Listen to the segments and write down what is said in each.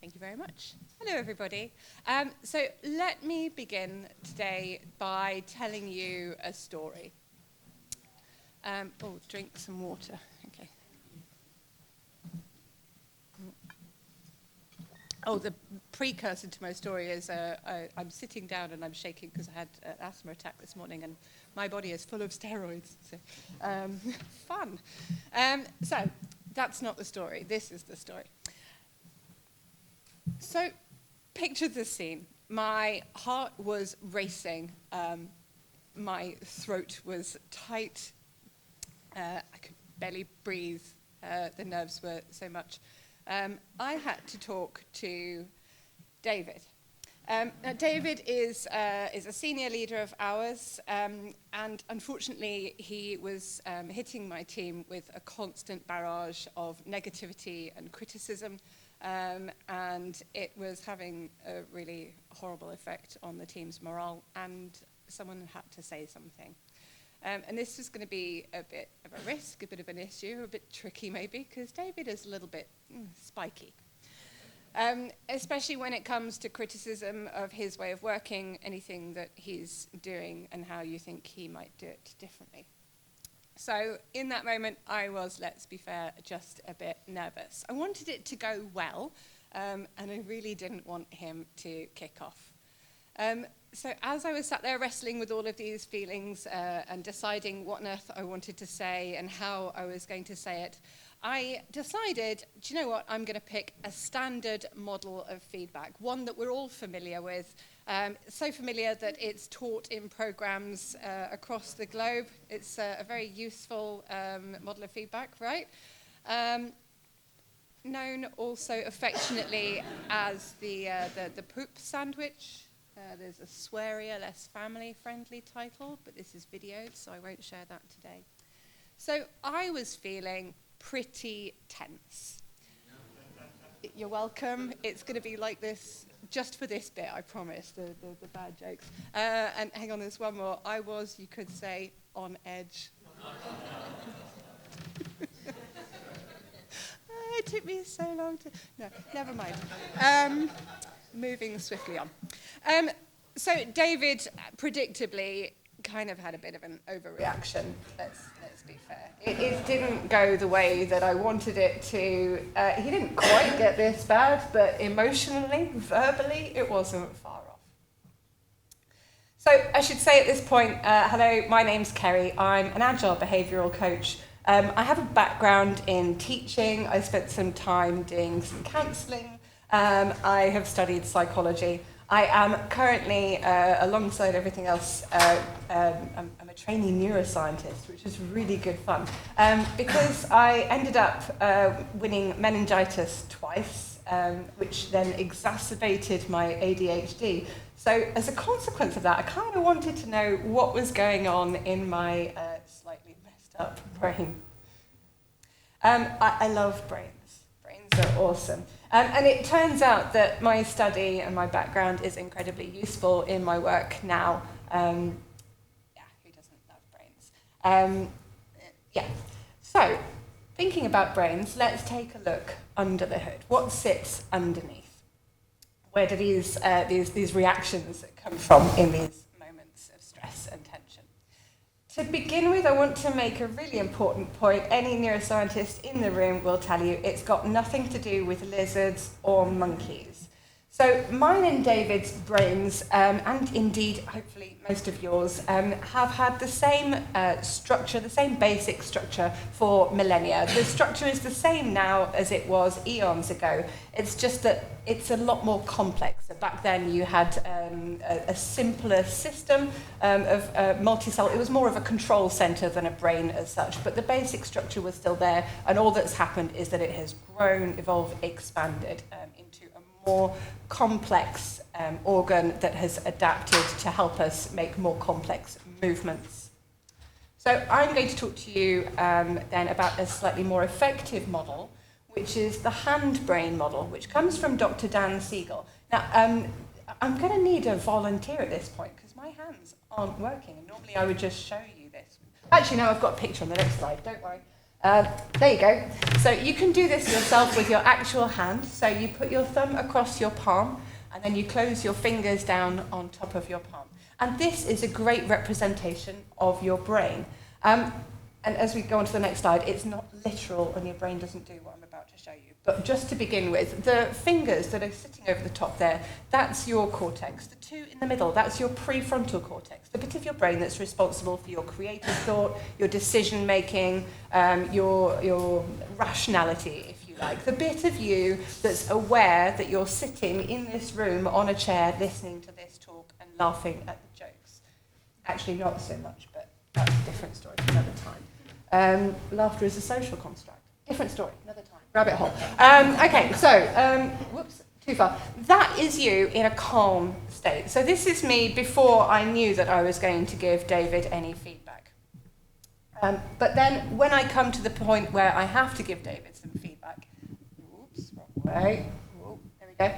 Thank you very much. Hello, everybody. So let me begin today by telling you a story. Drink some water. Okay. Oh, the precursor to my story is I'm sitting down and I'm shaking because I had an asthma attack this morning and my body is full of steroids. So, fun. So that's not the story. This is the story. So picture this scene. My heart was racing. My throat was tight. I could barely breathe. The nerves were so much. I had to talk to David. Now David is a senior leader of ours, and unfortunately he was hitting my team with a constant barrage of negativity and criticism, and it was having a really horrible effect on the team's morale, and someone had to say something. And this was going to be a bit of a risk, a bit of an issue, a bit tricky maybe, because David is a little bit spiky. Especially when it comes to criticism of his way of working, anything that he's doing and how you think he might do it differently. So in that moment, I was, let's be fair, just a bit nervous. I wanted it to go well, and I really didn't want him to kick off. So as I was sat there wrestling with all of these feelings and deciding what on earth I wanted to say and how I was going to say it, I decided, do you know what, I'm going to pick a standard model of feedback, one that we're all familiar with, so familiar that it's taught in programs across the globe. It's a very useful model of feedback, right? Known also affectionately as the poop sandwich. There's a swearier, less family-friendly title, but this is videoed, so I won't share that today. So I was feeling pretty tense. You're welcome. It's going to be like this just for this bit, I promise, the bad jokes. And hang on, there's one more. I was, you could say, on edge. It took me so long to... No, never mind. Moving swiftly on. So David, predictably, kind of had a bit of an overreaction, let's be fair. It didn't go the way that I wanted it to. He didn't quite get this bad, but emotionally, verbally, it wasn't far off. So I should say at this point, hello, my name's Ceri. I'm an Agile behavioural coach. I have a background in teaching. I spent some time doing some counselling. I have studied psychology. I am currently, alongside everything else, I'm a trainee neuroscientist, which is really good fun, because I ended up winning meningitis twice, which then exacerbated my ADHD. So as a consequence of that, I kind of wanted to know what was going on in my slightly messed up brain. I love brains. Brains are awesome. And it turns out that my study and my background is incredibly useful in my work now. Who doesn't love brains? So, thinking about brains, let's take a look under the hood. What sits underneath? Where do these reactions come from in these moments of stress and tension? To begin with, I want to make a really important point. Any neuroscientist in the room will tell you it's got nothing to do with lizards or monkeys. So mine and David's brains, and indeed, hopefully, most of yours, have had the same structure, the same basic structure for millennia. The structure is the same now as it was eons ago. It's just that it's a lot more complex. So back then, you had a simpler system of multi-cell. It was more of a control center than a brain as such, but the basic structure was still there, and all that's happened is that it has grown, evolved, expanded into a more complex organ that has adapted to help us make more complex movements. So I'm going to talk to you then about a slightly more effective model, which is the hand-brain model, which comes from Dr. Dan Siegel. Now, I'm going to need a volunteer at this point, because my hands aren't working, and normally I would just show you this. Actually, no, I've got a picture on the next slide, don't worry. There you go. So you can do this yourself with your actual hand. So you put your thumb across your palm, and then you close your fingers down on top of your palm. And this is a great representation of your brain. And as we go on to the next slide, it's not literal, and your brain doesn't do what I'm about to show you. But just to begin with, the fingers that are sitting over the top there, that's your cortex. The two in the middle, that's your prefrontal cortex, the bit of your brain that's responsible for your creative thought, your decision-making, your rationality, if you like. The bit of you that's aware that you're sitting in this room on a chair listening to this talk and laughing at the jokes. Actually, not so much, but that's a different story for another time. Laughter is a social construct. Different story, another time. Rabbit hole. Okay, so, whoops, too far. That is you in a calm state. So this is me before I knew that I was going to give David any feedback. But then when I come to the point where I have to give David some feedback, whoops, wrong way. Whoa, there we go.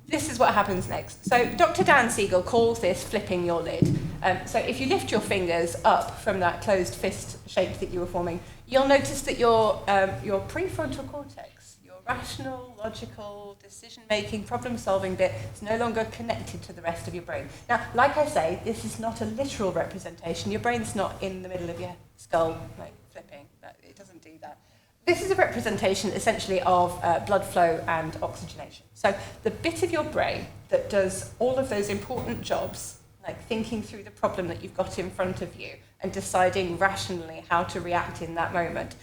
This is what happens next. So Dr. Dan Siegel calls this flipping your lid. So if you lift your fingers up from that closed fist shape that you were forming, you'll notice that your prefrontal cortex, your rational, logical, decision-making, problem-solving bit is no longer connected to the rest of your brain. Now, like I say, this is not a literal representation. Your brain's not in the middle of your skull, like flipping. It doesn't do that. This is a representation, essentially, of blood flow and oxygenation. So the bit of your brain that does all of those important jobs, like thinking through the problem that you've got in front of you and deciding rationally how to react in that moment,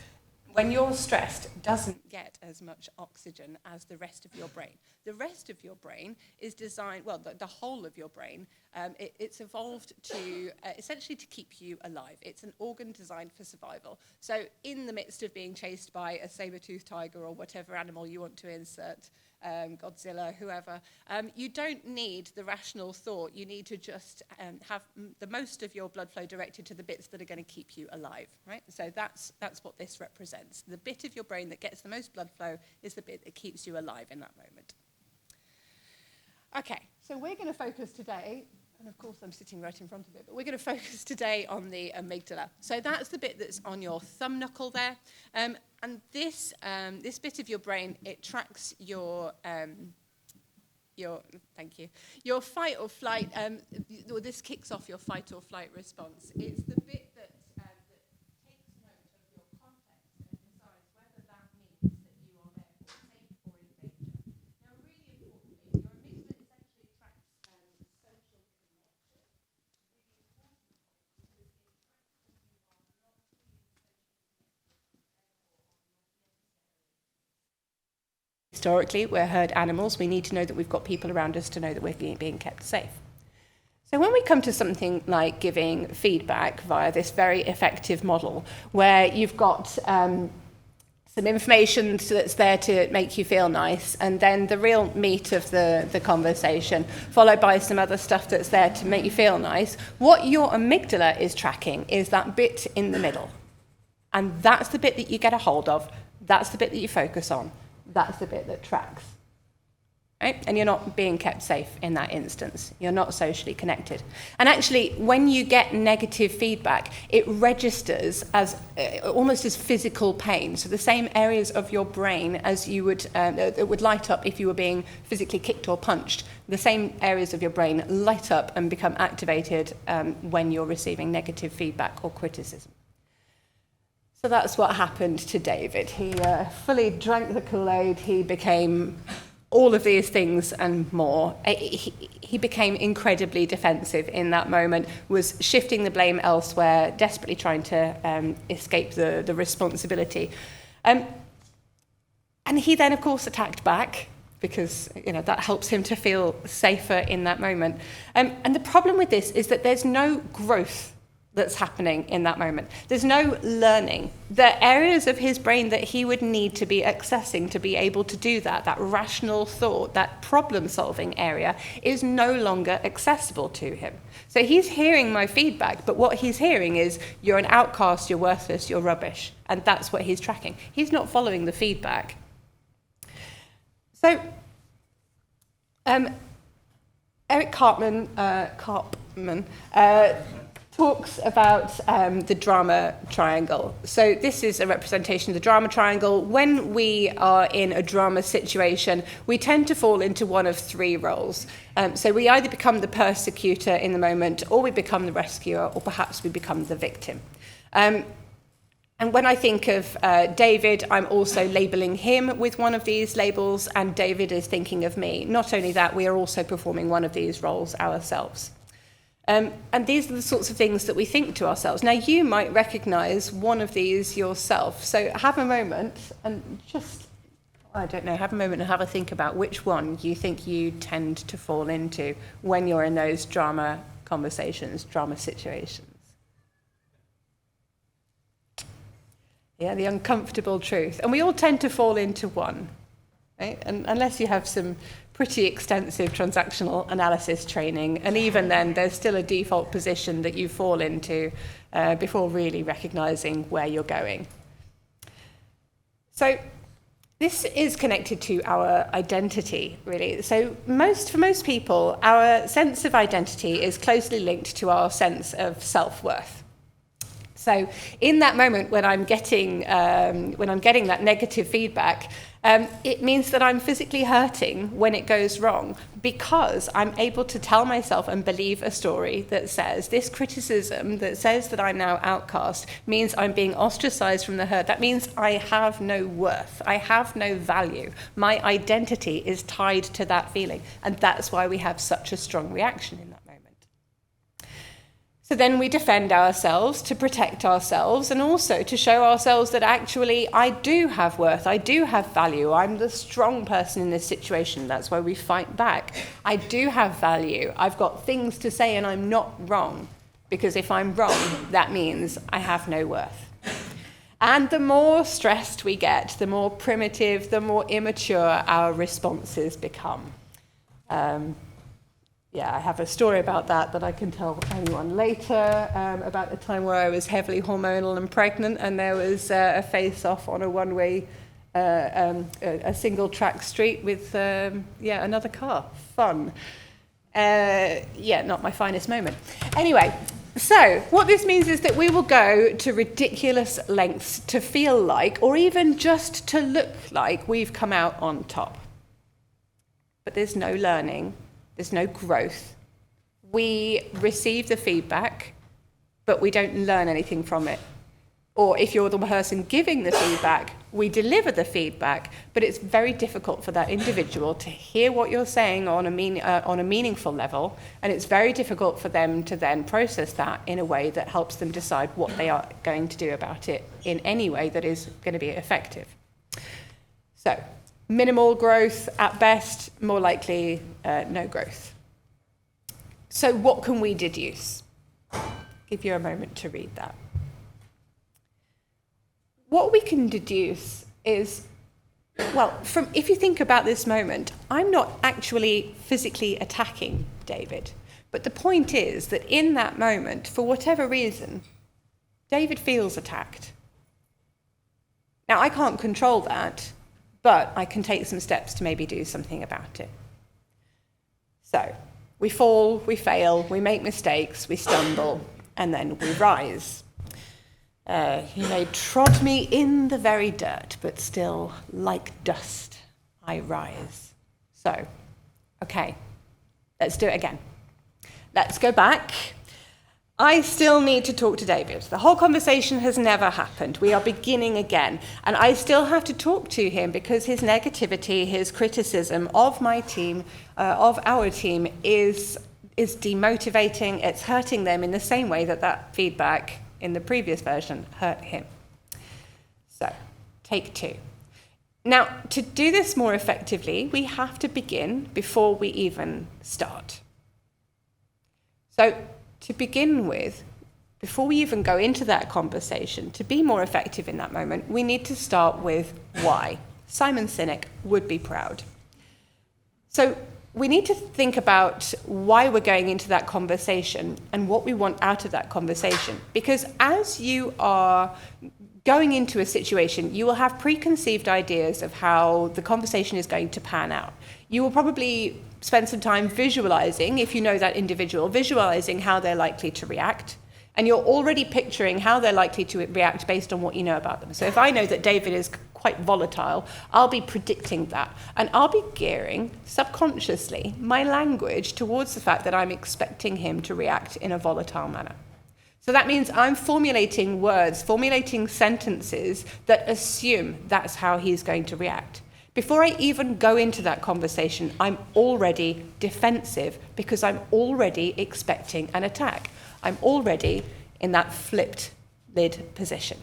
when you're stressed, doesn't get as much oxygen as the rest of your brain. The rest of your brain is designed, well, the whole of your brain, it's evolved to essentially to keep you alive. It's an organ designed for survival. So in the midst of being chased by a saber-toothed tiger or whatever animal you want to insert, Godzilla, whoever, you don't need the rational thought. You need to just have the most of your blood flow directed to the bits that are going to keep you alive, right? So that's what this represents. The bit of your brain that gets the most blood flow is the bit that keeps you alive in that moment. Okay, so we're going to focus today, and of course I'm sitting right in front of it, but we're going to focus today on the amygdala. So that's the bit that's on your thumb knuckle there. And this bit of your brain, it tracks your fight or flight. This kicks off your fight or flight response. It's the bit that takes note of your context and decides whether that means that you are therefore safe or in danger. Now, really importantly, your amygdala essentially tracks social connection. Historically, we're herd animals. We need to know that we've got people around us to know that we're being kept safe. So when we come to something like giving feedback via this very effective model, where you've got some information that's there to make you feel nice, and then the real meat of the conversation, followed by some other stuff that's there to make you feel nice, what your amygdala is tracking is that bit in the middle. And that's the bit that you get a hold of. That's the bit that you focus on. That's the bit that tracks. Right? And you're not being kept safe in that instance. You're not socially connected. And actually, when you get negative feedback, it registers as almost as physical pain. So the same areas of your brain as you would that would light up if you were being physically kicked or punched. The same areas of your brain light up and become activated when you're receiving negative feedback or criticism. So that's what happened to David. He fully drank the Kool-Aid. He became all of these things and more. He became incredibly defensive in that moment, was shifting the blame elsewhere, desperately trying to escape the responsibility. And he then, of course, attacked back, because that helps him to feel safer in that moment. And the problem with this is that there's no growth that's happening in that moment. There's no learning. The areas of his brain that he would need to be accessing to be able to do that rational thought, that problem-solving area, is no longer accessible to him. So he's hearing my feedback, but what he's hearing is, you're an outcast, you're worthless, you're rubbish. And that's what he's tracking. He's not following the feedback. So, Eric Kofman, talks about the drama triangle. So this is a representation of the drama triangle. When we are in a drama situation, we tend to fall into one of three roles. So we either become the persecutor in the moment, or we become the rescuer, or perhaps we become the victim. And when I think of David, I'm also labeling him with one of these labels, and David is thinking of me. Not only that, we are also performing one of these roles ourselves. And these are the sorts of things that we think to ourselves. Now, you might recognize one of these yourself. So have a moment and just, I don't know, have a moment and have a think about which one you think you tend to fall into when you're in those drama conversations, drama situations. Yeah, the uncomfortable truth. And we all tend to fall into one, right? And unless you have some pretty extensive transactional analysis training, and even then there's still a default position that you fall into before really recognizing where you're going. So this is connected to our identity, really. So for most people, our sense of identity is closely linked to our sense of self-worth. So in that moment when I'm getting that negative feedback, it means that I'm physically hurting when it goes wrong, because I'm able to tell myself and believe a story that says this criticism that says that I'm now outcast means I'm being ostracized from the herd. That means I have no worth. I have no value. My identity is tied to that feeling. And that's why we have such a strong reaction in that moment. So then we defend ourselves to protect ourselves, and also to show ourselves that actually I do have worth, I do have value, I'm the strong person in this situation. That's why we fight back. I do have value, I've got things to say, and I'm not wrong, because if I'm wrong, that means I have no worth. And the more stressed we get, the more primitive, the more immature our responses become. I have a story about that I can tell anyone later, about a time where I was heavily hormonal and pregnant, and there was a face-off on a one-way, a single-track street with, another car. Fun. Not my finest moment. Anyway, so what this means is that we will go to ridiculous lengths to feel like, or even just to look like, we've come out on top. But there's no learning. There's no growth. We receive the feedback, but we don't learn anything from it. Or if you're the person giving the feedback, we deliver the feedback, but it's very difficult for that individual to hear what you're saying on a meaningful level, and it's very difficult for them to then process that in a way that helps them decide what they are going to do about it in any way that is going to be effective. So, minimal growth at best, more likely no growth. So what can we deduce? Give you a moment to read that. What we can deduce is, if you think about this moment, I'm not actually physically attacking David. But the point is that in that moment, for whatever reason, David feels attacked. Now, I can't control that, but I can take some steps to maybe do something about it. So, we fall, we fail, we make mistakes, we stumble, and then we rise. You may trod me in the very dirt, but still, like dust, I rise. So, okay, let's do it again. Let's go back. I still need to talk to David. The whole conversation has never happened. We are beginning again. And I still have to talk to him because his negativity, his criticism of my team, of our team, is demotivating. It's hurting them in the same way that feedback in the previous version hurt him. So, take 2. Now, to do this more effectively, we have to begin before we even start. So, to begin with, before we even go into that conversation, to be more effective in that moment, we need to start with why. Simon Sinek would be proud. So we need to think about why we're going into that conversation and what we want out of that conversation. Because as you are going into a situation, you will have preconceived ideas of how the conversation is going to pan out. You will probably spend some time visualizing, if you know that individual, visualizing how they're likely to react. And you're already picturing how they're likely to react based on what you know about them. So if I know that David is quite volatile, I'll be predicting that. And I'll be gearing, subconsciously, my language towards the fact that I'm expecting him to react in a volatile manner. So that means I'm formulating words, formulating sentences that assume that's how he's going to react. Before I even go into that conversation, I'm already defensive because I'm already expecting an attack. I'm already in that flipped lid position,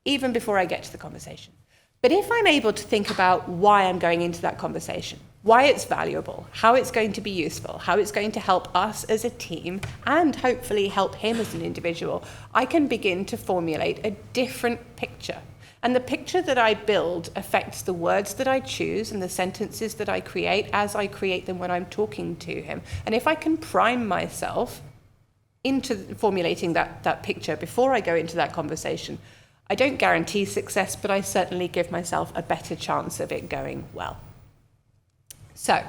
even before I get to the conversation. But if I'm able to think about why I'm going into that conversation, why it's valuable, how it's going to be useful, how it's going to help us as a team, and hopefully help him as an individual, I can begin to formulate a different picture. And the picture that I build affects the words that I choose and the sentences that I create as I create them when I'm talking to him. And if I can prime myself into formulating that picture before I go into that conversation, I don't guarantee success, but I certainly give myself a better chance of it going well. So,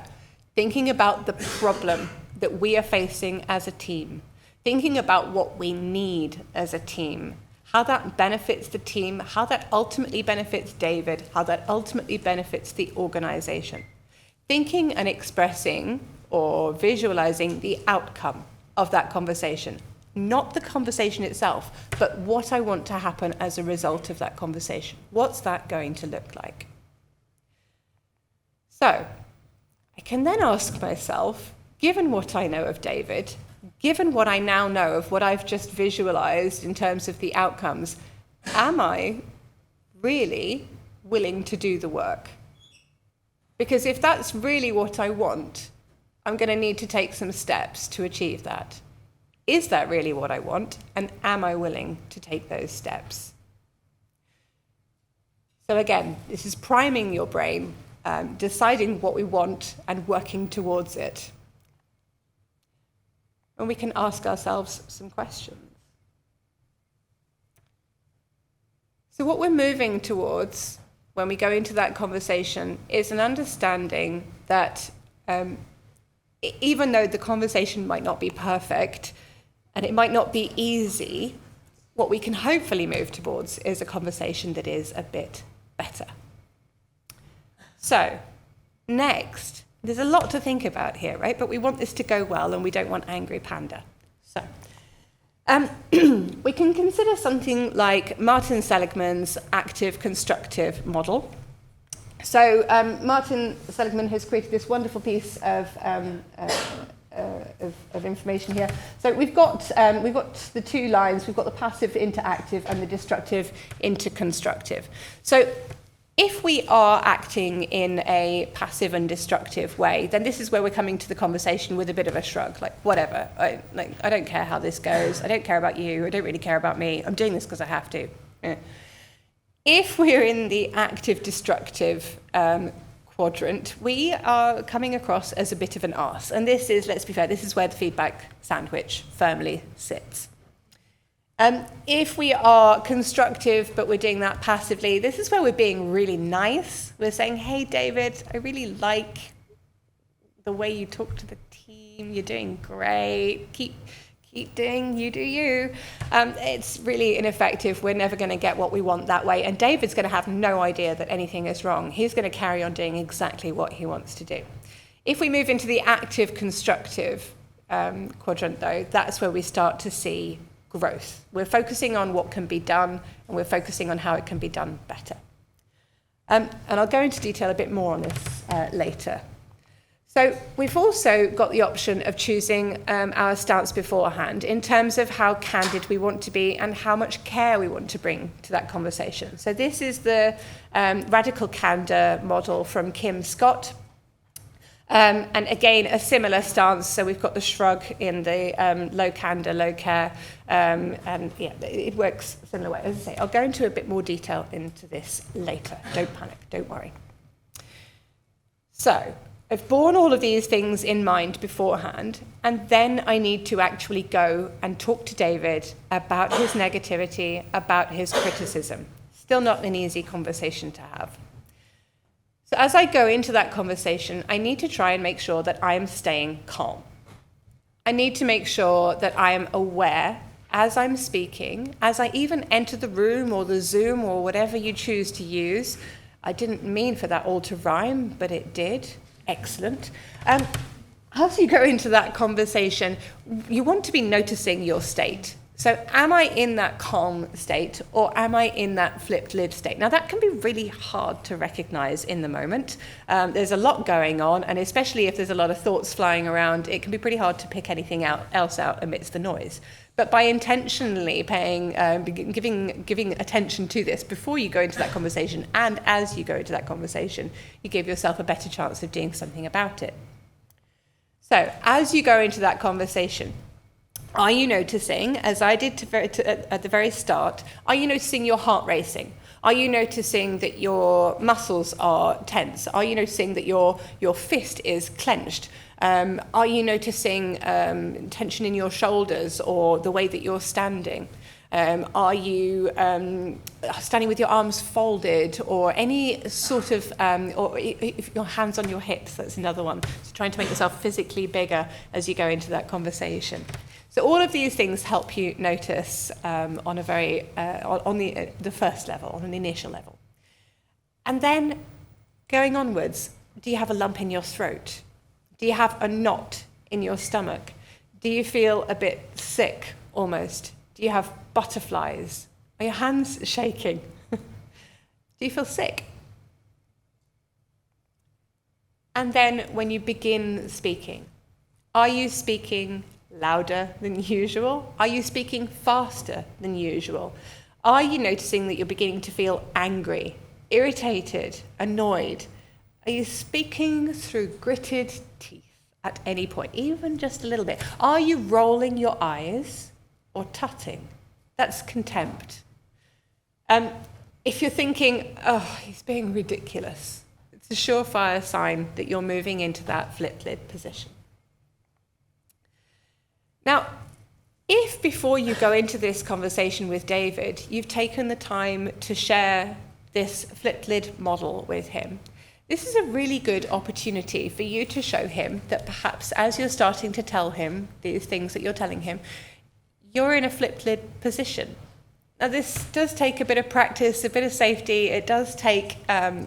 thinking about the problem that we are facing as a team, thinking about what we need as a team, how that benefits the team, how that ultimately benefits David, how that ultimately benefits the organization. Thinking and expressing or visualizing the outcome of that conversation. Not the conversation itself, but what I want to happen as a result of that conversation. What's that going to look like? So, I can then ask myself, given what I know of David, given what I now know of what I've just visualized in terms of the outcomes, am I really willing to do the work? Because if that's really what I want, I'm going to need to take some steps to achieve that. Is that really what I want? And am I willing to take those steps? So again, this is priming your brain, deciding what we want and working towards it. And we can ask ourselves some questions. So what we're moving towards when we go into that conversation is an understanding that even though the conversation might not be perfect and it might not be easy, what we can hopefully move towards is a conversation that is a bit better. So, next, there's a lot to think about here, right? But we want this to go well and we don't want angry panda. So, we can consider something like Martin Seligman's active constructive model. So Martin Seligman has created this wonderful piece of information here. So we've got the two lines. We've got the passive into active and the destructive into constructive. So if we are acting in a passive and destructive way, then this is where we're coming to the conversation with a bit of a shrug, like whatever. I don't care how this goes. I don't care about you. I don't really care about me. I'm doing this because I have to. If we're in the active destructive quadrant, we are coming across as a bit of an arse. And this is, let's be fair, this is where the feedback sandwich firmly sits. If we are constructive, but we're doing that passively, this is where we're being really nice. We're saying, hey, David, I really like the way you talk to the team. You're doing great. Keep doing, you do you. It's really ineffective. We're never going to get what we want that way. And David's going to have no idea that anything is wrong. He's going to carry on doing exactly what he wants to do. If we move into the active constructive quadrant, though, that's where we start to see growth. We're focusing on what can be done, and we're focusing on how it can be done better. And I'll go into detail a bit more on this later. So we've also got the option of choosing our stance beforehand in terms of how candid we want to be and how much care we want to bring to that conversation. So this is the radical candor model from Kim Scott. And again, a similar stance. So we've got the shrug in the low candor, low care. And yeah, it works a similar way. As I say, I'll go into a bit more detail into this later. Don't panic, don't worry. So I've borne all of these things in mind beforehand, and then I need to actually go and talk to David about his negativity, about his criticism. Still not an easy conversation to have. So as I go into that conversation, I need to try and make sure that I am staying calm. I need to make sure that I am aware as I'm speaking, as I even enter the room or the Zoom or whatever you choose to use. I didn't mean for that all to rhyme, but it did. Excellent. As you go into that conversation, you want to be noticing your state. So am I in that calm state, or am I in that flipped lid state? Now, that can be really hard to recognize in the moment. There's a lot going on, and especially if there's a lot of thoughts flying around, it can be pretty hard to pick anything else out amidst the noise. But by intentionally giving attention to this before you go into that conversation, and as you go into that conversation, you give yourself a better chance of doing something about it. So as you go into that conversation, are you noticing, as I did at the very start, are you noticing your heart racing? Are you noticing that your muscles are tense? Are you noticing that your fist is clenched? Are you noticing tension in your shoulders or the way that you're standing? Are you standing with your arms folded, or any sort of, or if your hands on your hips? That's another one. So trying to make yourself physically bigger as you go into that conversation. So all of these things help you notice on a very on the first level, on an initial level. And then going onwards, do you have a lump in your throat? Do you have a knot in your stomach? Do you feel a bit sick almost? Do you have butterflies? Are your hands shaking? Do you feel sick? And then when you begin speaking, are you speaking louder than usual? Are you speaking faster than usual? Are you noticing that you're beginning to feel angry, irritated, annoyed? Are you speaking through gritted teeth at any point, even just a little bit? Are you rolling your eyes or tutting? That's contempt. If you're thinking, oh, he's being ridiculous, it's a surefire sign that you're moving into that flipped lid position. Now, if before you go into this conversation with David, you've taken the time to share this flipped lid model with him, this is a really good opportunity for you to show him that perhaps as you're starting to tell him these things that you're telling him, you're in a flipped lid position. Now, this does take a bit of practice, a bit of safety. It does take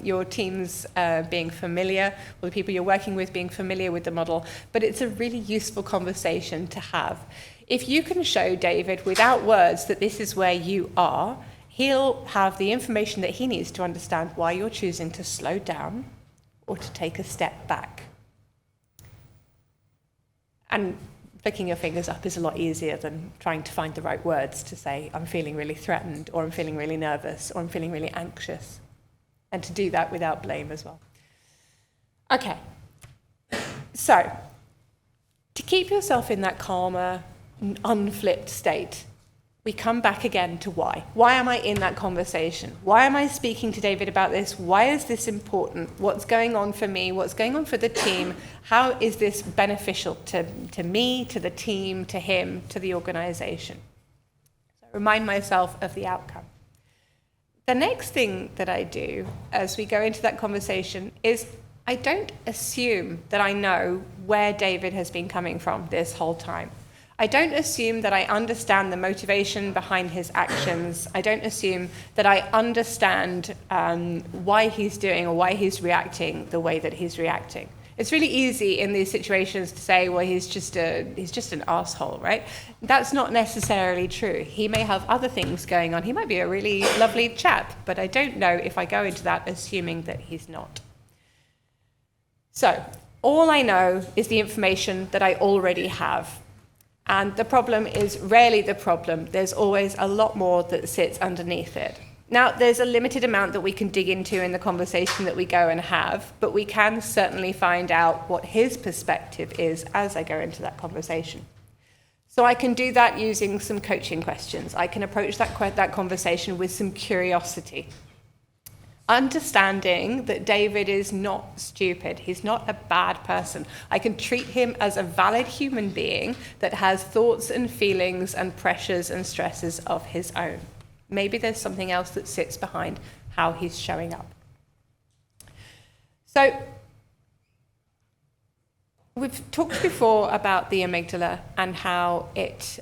your teams being familiar, or the people you're working with being familiar with the model, but it's a really useful conversation to have. If you can show David without words that this is where you are, he'll have the information that he needs to understand why you're choosing to slow down or to take a step back. And flicking your fingers up is a lot easier than trying to find the right words to say, I'm feeling really threatened, or I'm feeling really nervous, or I'm feeling really anxious. And to do that without blame as well. Okay. So, to keep yourself in that calmer, unflipped state, we come back again to why. Why am I in that conversation? Why am I speaking to David about this? Why is this important? What's going on for me? What's going on for the team? How is this beneficial to me, to the team, to him, to the organization? So remind myself of the outcome. The next thing that I do as we go into that conversation is I don't assume that I know where David has been coming from this whole time. I don't assume that I understand the motivation behind his actions. I don't assume that I understand why he's doing or why he's reacting the way that he's reacting. It's really easy in these situations to say, well, he's just an asshole, right? That's not necessarily true. He may have other things going on. He might be a really lovely chap, but I don't know if I go into that assuming that he's not. So all I know is the information that I already have. And the problem is rarely the problem. There's always a lot more that sits underneath it. Now, there's a limited amount that we can dig into in the conversation that we go and have, but we can certainly find out what his perspective is as I go into that conversation. So I can do that using some coaching questions. I can approach that conversation with some curiosity. Understanding that David is not stupid. He's not a bad person. I can treat him as a valid human being that has thoughts and feelings and pressures and stresses of his own. Maybe there's something else that sits behind how he's showing up. So We've talked before about the amygdala and how it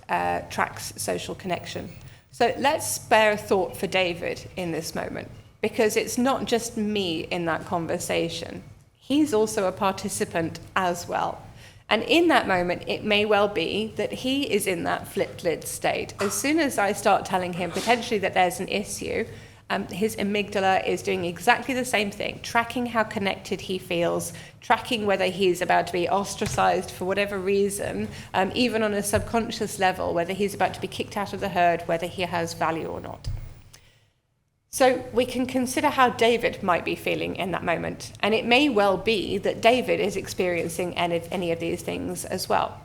tracks social connection. So let's spare a thought for David in this moment, because it's not just me in that conversation. He's also a participant as well. And in that moment, it may well be that he is in that flipped lid state. As soon as I start telling him potentially that there's an issue, his amygdala is doing exactly the same thing, tracking how connected he feels, tracking whether he's about to be ostracized for whatever reason, even on a subconscious level, whether he's about to be kicked out of the herd, whether he has value or not. So we can consider how David might be feeling in that moment. And it may well be that David is experiencing any of these things as well.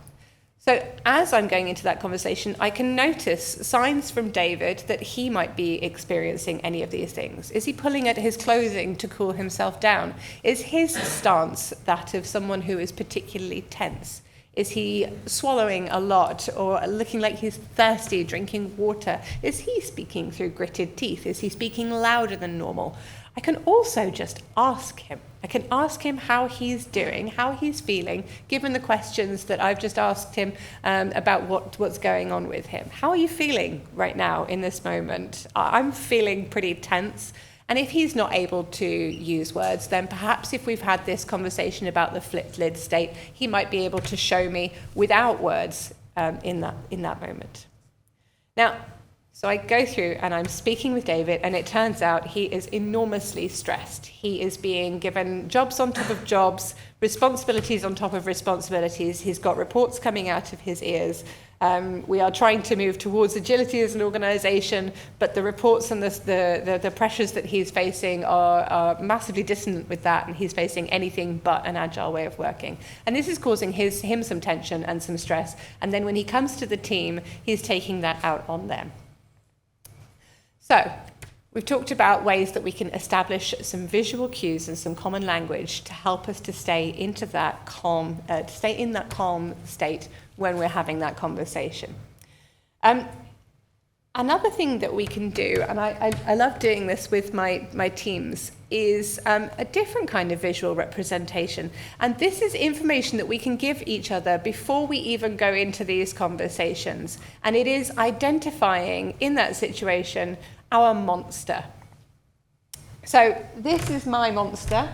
So as I'm going into that conversation, I can notice signs from David that he might be experiencing any of these things. Is he pulling at his clothing to cool himself down? Is his stance that of someone who is particularly tense? Is he swallowing a lot or looking like he's thirsty, drinking water? Is he speaking through gritted teeth? Is he speaking louder than normal? I can also just ask him. I can ask him how he's doing, how he's feeling, given the questions that I've just asked him about what's going on with him. How are you feeling right now in this moment? I'm feeling pretty tense. And if he's not able to use words, then perhaps if we've had this conversation about the flipped lid state, he might be able to show me without words in that moment. Now, so I go through and I'm speaking with David, and it turns out he is enormously stressed. He is being given jobs on top of jobs, responsibilities on top of responsibilities. He's got reports coming out of his ears. We are trying to move towards agility as an organization, but the reports and the pressures that he's facing are massively dissonant with that, and he's facing anything but an agile way of working. And this is causing him some tension and some stress. And then when he comes to the team, he's taking that out on them. So we've talked about ways that we can establish some visual cues and some common language to help us to stay into that calm, in that calm state when we're having that conversation. Another thing that we can do, and I love doing this with my teams, is a different kind of visual representation. And this is information that we can give each other before we even go into these conversations. And it is identifying in that situation our monster. So this is my monster.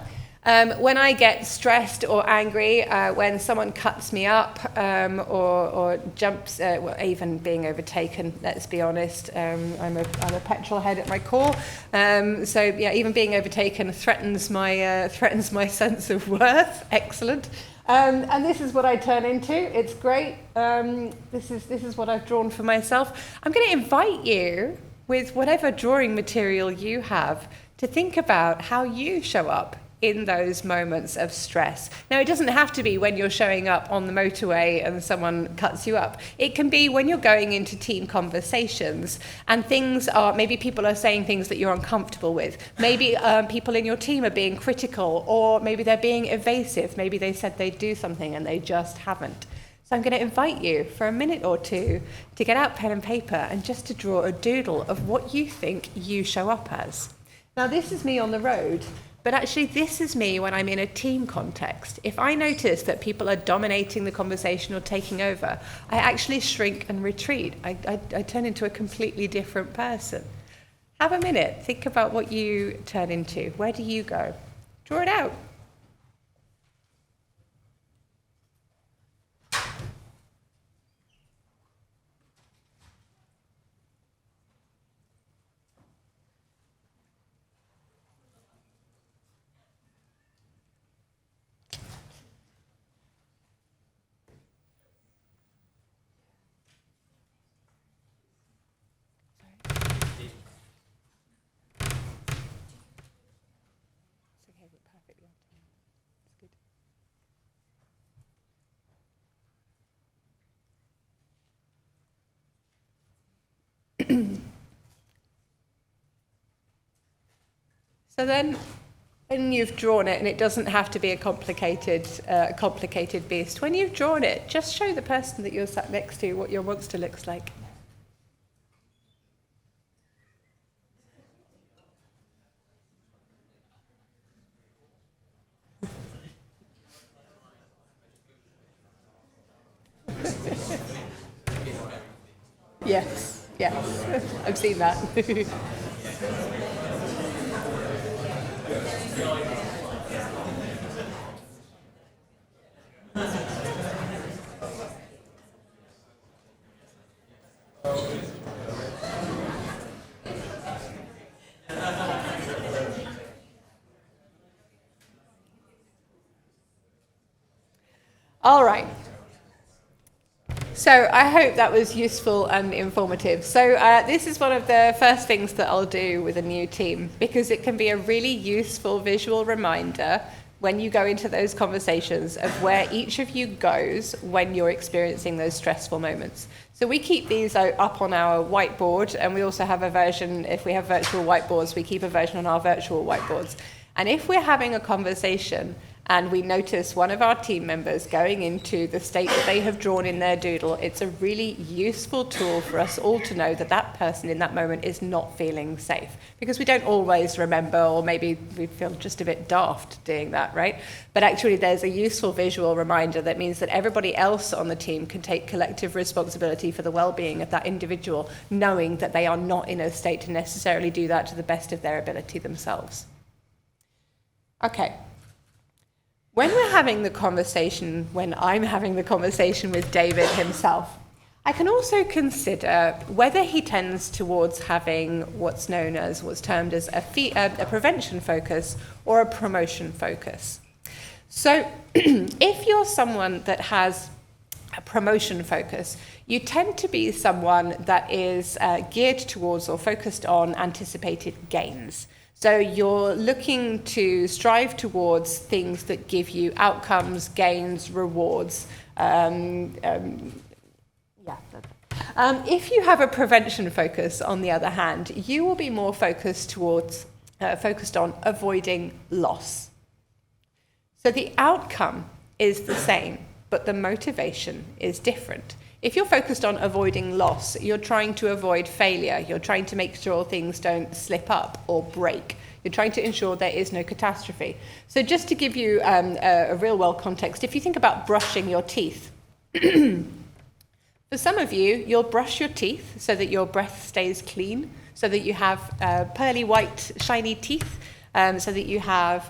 When I get stressed or angry, when someone cuts me up or jumps, even being overtaken, let's be honest, I'm a petrol head at my core. So yeah, even being overtaken threatens my sense of worth. Excellent. And this is what I turn into. It's great. This is what I've drawn for myself. I'm going to invite you, with whatever drawing material you have, to think about how you show up in those moments of stress. Now, it doesn't have to be when you're showing up on the motorway and someone cuts you up. It can be when you're going into team conversations and maybe people are saying things that you're uncomfortable with. Maybe people in your team are being critical, or maybe they're being evasive. Maybe they said they'd do something and they just haven't. So I'm going to invite you for a minute or two to get out pen and paper and just to draw a doodle of what you think you show up as. Now, this is me on the road, but actually this is me when I'm in a team context. If I notice that people are dominating the conversation or taking over, I actually shrink and retreat. I turn into a completely different person. Have a minute. Think about what you turn into. Where do you go? Draw it out. So then, when you've drawn it, and it doesn't have to be a complicated beast, when you've drawn it, just show the person that you're sat next to what your monster looks like. Yes, yes, I've seen that. All right. So I hope that was useful and informative. So this is one of the first things that I'll do with a new team, because it can be a really useful visual reminder when you go into those conversations of where each of you goes when you're experiencing those stressful moments. So we keep these up on our whiteboard, and we also have a version, if we have virtual whiteboards, we keep a version on our virtual whiteboards. And if we're having a conversation and we notice one of our team members going into the state that they have drawn in their doodle, it's a really useful tool for us all to know that that person in that moment is not feeling safe. Because we don't always remember, or maybe we feel just a bit daft doing that, right? But actually there's a useful visual reminder that means that everybody else on the team can take collective responsibility for the well-being of that individual, knowing that they are not in a state to necessarily do that to the best of their ability themselves. Okay. When we're having the conversation, when I'm having the conversation with David himself, I can also consider whether he tends towards having what's termed as a prevention focus or a promotion focus. So if you're someone that has a promotion focus, you tend to be someone that is geared towards or focused on anticipated gains. So you're looking to strive towards things that give you outcomes, gains, rewards. If you have a prevention focus, on the other hand, you will be more focused on avoiding loss. So the outcome is the same, but the motivation is different. If you're focused on avoiding loss, you're trying to avoid failure. You're trying to make sure things don't slip up or break. You're trying to ensure there is no catastrophe. So just to give you a real-world context, if you think about brushing your teeth, for some of you, you'll brush your teeth so that your breath stays clean, so that you have pearly white, shiny teeth, so that you have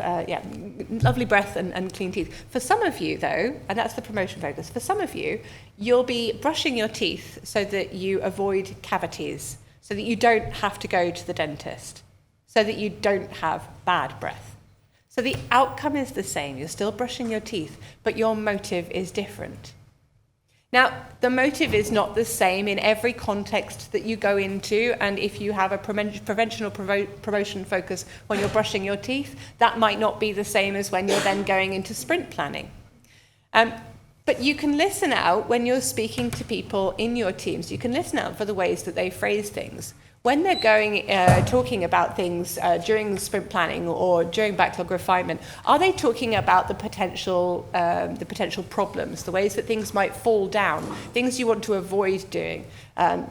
lovely breath and clean teeth. For some of you, though, and that's the promotion focus, for some of you, you'll be brushing your teeth so that you avoid cavities, so that you don't have to go to the dentist, so that you don't have bad breath. So the outcome is the same. You're still brushing your teeth, but your motive is different. Now, the motive is not the same in every context that you go into, and if you have a prevention or promotion focus when you're brushing your teeth, that might not be the same as when you're then going into sprint planning. But you can listen out when you're speaking to people in your teams. You can listen out for the ways that they phrase things. When they're talking about things during sprint planning or during backlog refinement, are they talking about the potential problems, the ways that things might fall down, things you want to avoid doing,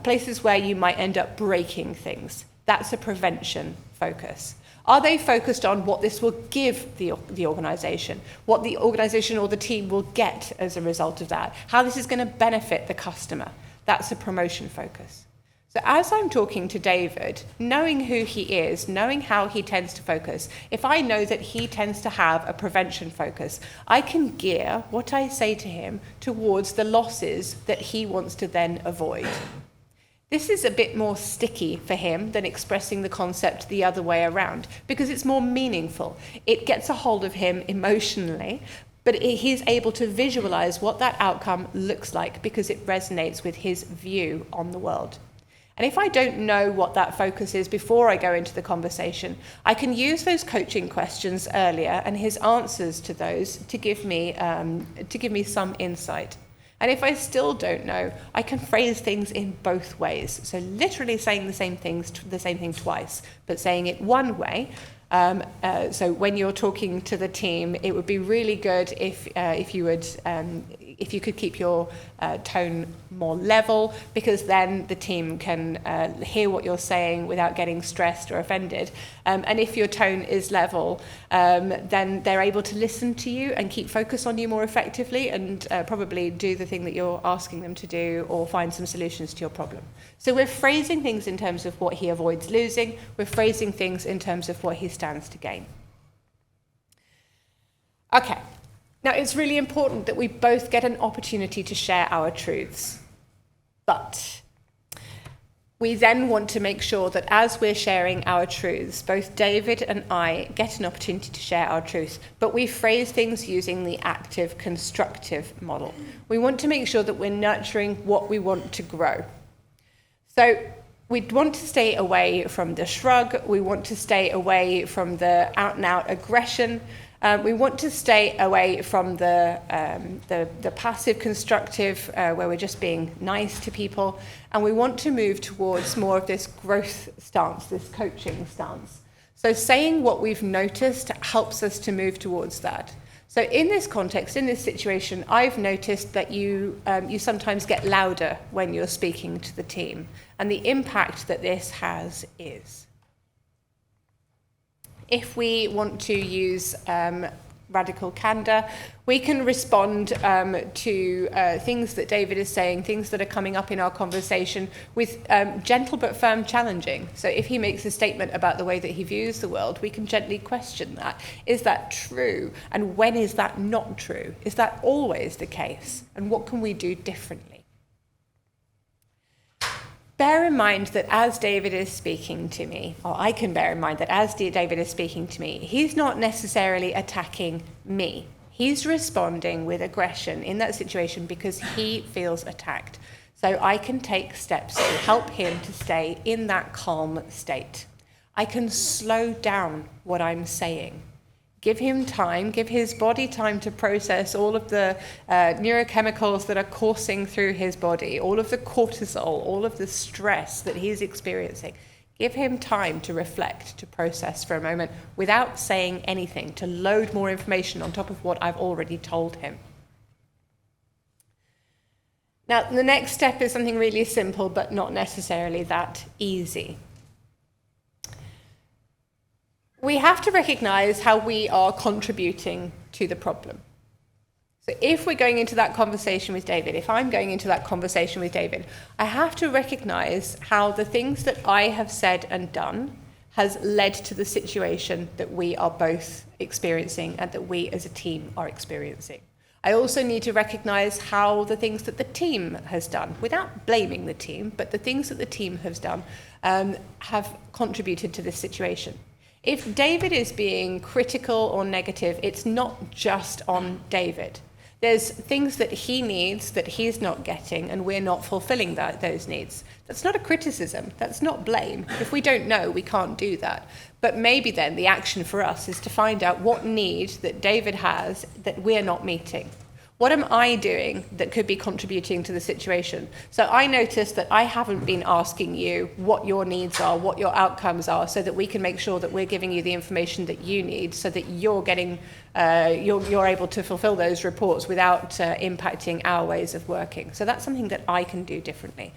places where you might end up breaking things? That's a prevention focus. Are they focused on what this will give the organization, what the organization or the team will get as a result of that, how this is going to benefit the customer? That's a promotion focus. So as I'm talking to David, knowing who he is, knowing how he tends to focus, if I know that he tends to have a prevention focus, I can gear what I say to him towards the losses that he wants to then avoid. This is a bit more sticky for him than expressing the concept the other way around, because it's more meaningful. It gets a hold of him emotionally, but he's able to visualize what that outcome looks like because it resonates with his view on the world. And if I don't know what that focus is before I go into the conversation, I can use those coaching questions earlier and his answers to those to give me some insight. And if I still don't know, I can phrase things in both ways. So literally saying the same thing twice, but saying it one way. So when you're talking to the team, it would be really good if you would if you could keep your tone more level, because then the team can hear what you're saying without getting stressed or offended. And if your tone is level, then they're able to listen to you and keep focus on you more effectively, and probably do the thing that you're asking them to do, or find some solutions to your problem. So we're phrasing things in terms of what he avoids losing. We're phrasing things in terms of what he stands to gain. Okay. Now, it's really important that we both get an opportunity to share our truths. But we then want to make sure that as we're sharing our truths, both David and I get an opportunity to share our truths, but we phrase things using the active, constructive model. We want to make sure that we're nurturing what we want to grow. So we want to stay away from the shrug. We want to stay away from the out-and-out aggression. We want to stay away from the passive constructive, where we're just being nice to people. And we want to move towards more of this growth stance, this coaching stance. So saying what we've noticed helps us to move towards that. So in this context, in this situation, I've noticed that you sometimes get louder when you're speaking to the team. And the impact that this has is, if we want to use radical candor, we can respond to things that David is saying, things that are coming up in our conversation, with gentle but firm challenging. So if he makes a statement about the way that he views the world, we can gently question that. Is that true? And when is that not true? Is that always the case? And what can we do differently? Bear in mind that as David is speaking to me, or I can bear in mind that as David is speaking to me, he's not necessarily attacking me. He's responding with aggression in that situation because he feels attacked. So I can take steps to help him to stay in that calm state. I can slow down what I'm saying. Give him time, give his body time to process all of the neurochemicals that are coursing through his body, all of the cortisol, all of the stress that he's experiencing. Give him time to reflect, to process for a moment without saying anything, to load more information on top of what I've already told him. Now, the next step is something really simple, but not necessarily that easy. We have to recognize how we are contributing to the problem. So if we're going into that conversation with David, if I'm going into that conversation with David, I have to recognize how the things that I have said and done has led to the situation that we are both experiencing and that we as a team are experiencing. I also need to recognize how the things that the team has done, without blaming the team, but the things that the team has done have contributed to this situation. If David is being critical or negative, it's not just on David. There's things that he needs that he's not getting, and we're not fulfilling those needs. That's not a criticism. That's not blame. If we don't know, we can't do that. But maybe then the action for us is to find out what need that David has that we're not meeting. What am I doing that could be contributing to the situation? So I noticed that I haven't been asking you what your needs are, what your outcomes are, so that we can make sure that we're giving you the information that you need, so that you're getting, you're able to fulfill those reports without impacting our ways of working. So that's something that I can do differently.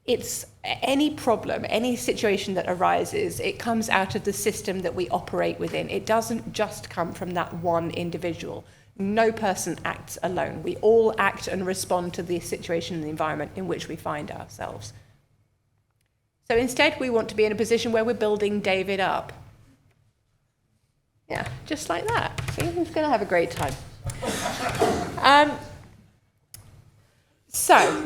It's any problem, any situation that arises, it comes out of the system that we operate within. It doesn't just come from that one individual. No person acts alone. We all act and respond to the situation and the environment in which we find ourselves. So instead, we want to be in a position where we're building David up. Yeah, just like that. See, he's going to have a great time. So,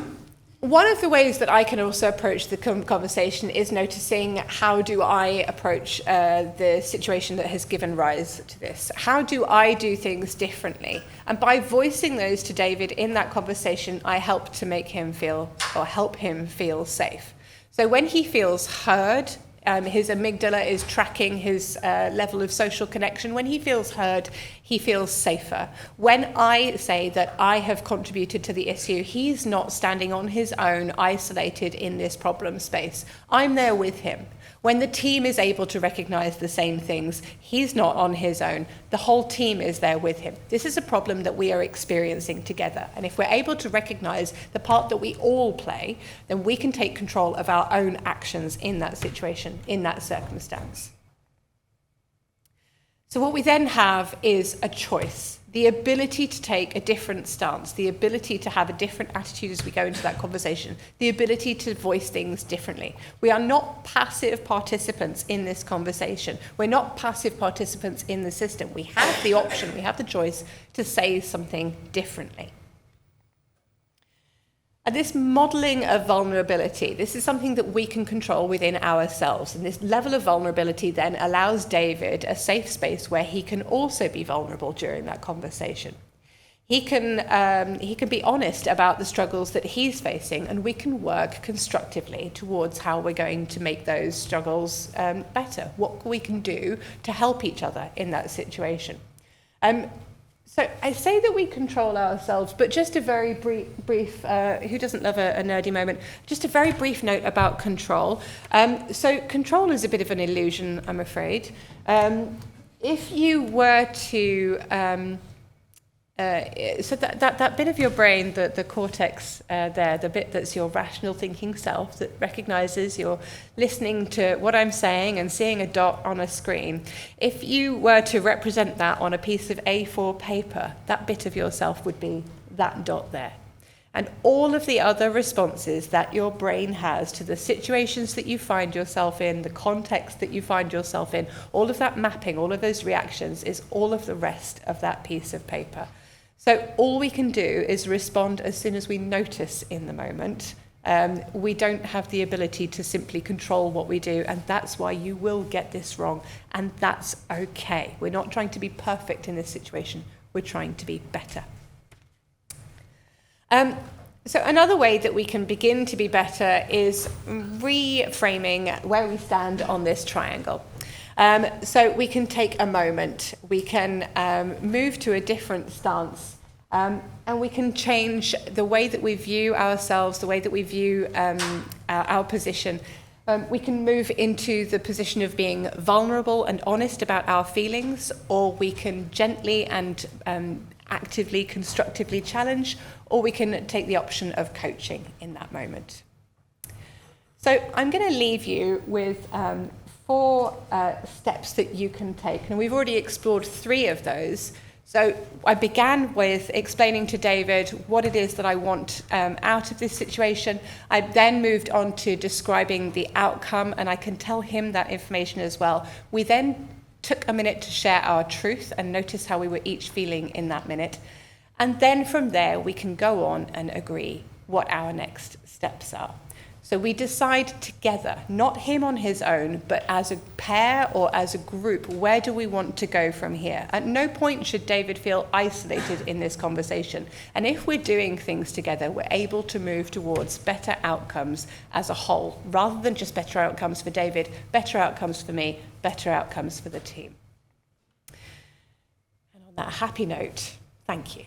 one of the ways that I can also approach the conversation is noticing how do I approach the situation that has given rise to this. How do I do things differently? And by voicing those to David in that conversation, I help to make him feel, or help him feel safe. So when he feels heard, his amygdala is tracking his level of social connection. When he feels heard, he feels safer. When I say that I have contributed to the issue, he's not standing on his own, isolated in this problem space. I'm there with him. When the team is able to recognize the same things, he's not on his own. The whole team is there with him. This is a problem that we are experiencing together. And if we're able to recognize the part that we all play, then we can take control of our own actions in that situation, in that circumstance. So what we then have is a choice. The ability to take a different stance, the ability to have a different attitude as we go into that conversation, the ability to voice things differently. We are not passive participants in this conversation. We're not passive participants in the system. We have the option, we have the choice to say something differently. And this modelling of vulnerability, this is something that we can control within ourselves. And this level of vulnerability then allows David a safe space where he can also be vulnerable during that conversation. He can be honest about the struggles that he's facing, and we can work constructively towards how we're going to make those struggles better, what we can do to help each other in that situation. So I say that we control ourselves, but just a very brief who doesn't love a nerdy moment, just a very brief note about control. So control is a bit of an illusion, I'm afraid. If you were to, so that bit of your brain, the cortex there, the bit that's your rational thinking self that recognizes you're listening to what I'm saying and seeing a dot on a screen, if you were to represent that on a piece of A4 paper, that bit of yourself would be that dot there. And all of the other responses that your brain has to the situations that you find yourself in, the context that you find yourself in, all of that mapping, all of those reactions is all of the rest of that piece of paper. So all we can do is respond as soon as we notice in the moment. We don't have the ability to simply control what we do, and that's why you will get this wrong, and that's okay. We're not trying to be perfect in this situation. We're trying to be better. So another way that we can begin to be better is reframing where we stand on this triangle. So we can take a moment, we can move to a different stance, and we can change the way that we view ourselves, the way that we view our position. We can move into the position of being vulnerable and honest about our feelings, or we can gently and actively, constructively challenge, or we can take the option of coaching in that moment. So I'm going to leave you with 4 steps that you can take, and we've already explored 3 of those. So I began with explaining to David what it is that I want out of this situation. I then moved on to describing the outcome, and I can tell him that information as well. We then took a minute to share our truth and notice how we were each feeling in that minute. And then from there, we can go on and agree what our next steps are. So we decide together, not him on his own, but as a pair or as a group, where do we want to go from here? At no point should David feel isolated in this conversation. And if we're doing things together, we're able to move towards better outcomes as a whole, rather than just better outcomes for David, better outcomes for me, better outcomes for the team. And on that happy note, thank you.